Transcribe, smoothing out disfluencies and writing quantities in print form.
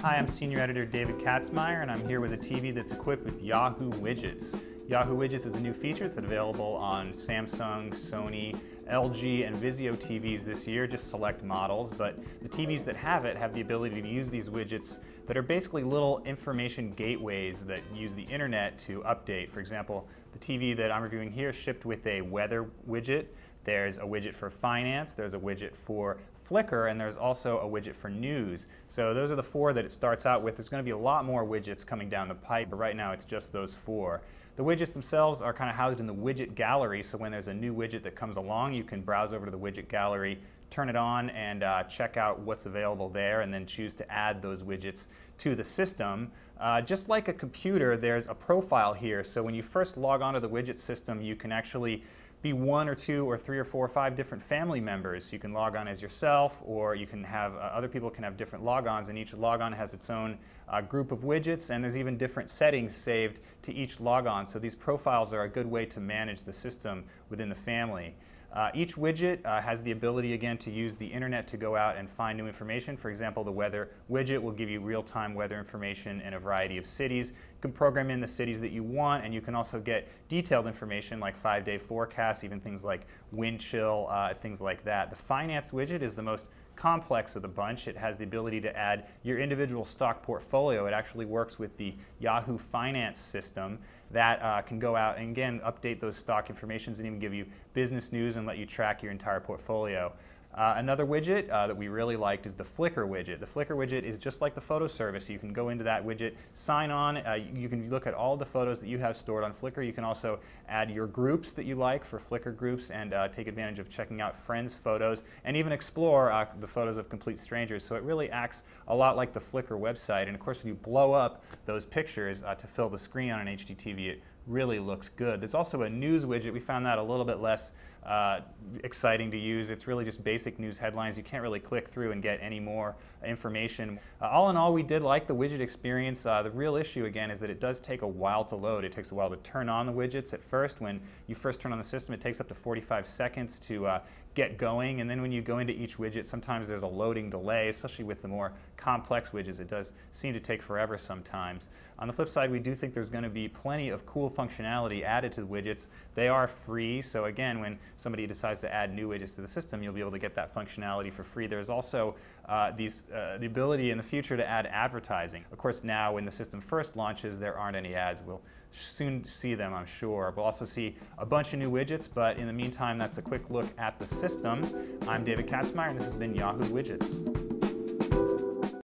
Hi, I'm Senior Editor David Katzmeyer, and I'm here with a TV that's equipped with Yahoo Widgets. Yahoo Widgets is a new feature that's available on Samsung, Sony, LG, and Vizio TVs this year, just select models, but the TVs that have it have the ability to use these widgets that are basically little information gateways that use the internet to update. For example, the TV that I'm reviewing here is shipped with a weather widget. There's a widget for finance, there's a widget for Flickr, and there's also a widget for news. So those are the four that it starts out with. There's going to be a lot more widgets coming down the pipe, but right now it's just those four. The widgets themselves are kind of housed in the widget gallery, so when there's a new widget that comes along, you can browse over to the widget gallery, turn it on, and check out what's available there, and then choose to add those widgets to the system. Just like a computer, there's a profile here, so when you first log onto the widget system, you can actually be one or two or three or four or five different family members. You can log on as yourself, or you can have other people can have different logons, and each logon has its own group of widgets, and there's even different settings saved to each logon. So these profiles are a good way to manage the system within the family. Each widget has the ability, again, to use the internet to go out and find new information. For example, the weather widget will give you real-time weather information in a variety of cities. You can program in the cities that you want, and you can also get detailed information like 5-day forecasts, even things like wind chill, things like that. The finance widget is the most complex of the bunch. It has the ability to add your individual stock portfolio. It actually works with the Yahoo Finance system that can go out and, again, update those stock informations and even give you business news and let you track your entire portfolio. Another widget that we really liked is the Flickr widget. The Flickr widget is just like the photo service. You can go into that widget, sign on, you can look at all the photos that you have stored on Flickr. You can also add your groups that you like for Flickr groups and take advantage of checking out friends' photos and even explore the photos of complete strangers. So it really acts a lot like the Flickr website. And of course, when you blow up those pictures to fill the screen on an HDTV, it really looks good. There's also a news widget. We found that a little bit less exciting to use. It's really just basic news headlines. You can't really click through and get any more information. All in all, we did like the widget experience. The real issue, again, is that it does take a while to load. It takes a while to turn on the widgets at first. When you first turn on the system, it takes up to 45 seconds to get going, and then when you go into each widget, sometimes there's a loading delay, especially with the more complex widgets. It does seem to take forever sometimes. On the flip side, we do think there's going to be plenty of cool functionality added to the widgets. They are free, so again, when somebody decides to add new widgets to the system, you'll be able to get that functionality for free. There's also the ability in the future to add advertising. Of course, now when the system first launches, there aren't any ads. We'll soon see them, I'm sure. We'll also see a bunch of new widgets, but in the meantime, that's a quick look at the system. I'm David Katzmeyer, and this has been Yahoo Widgets.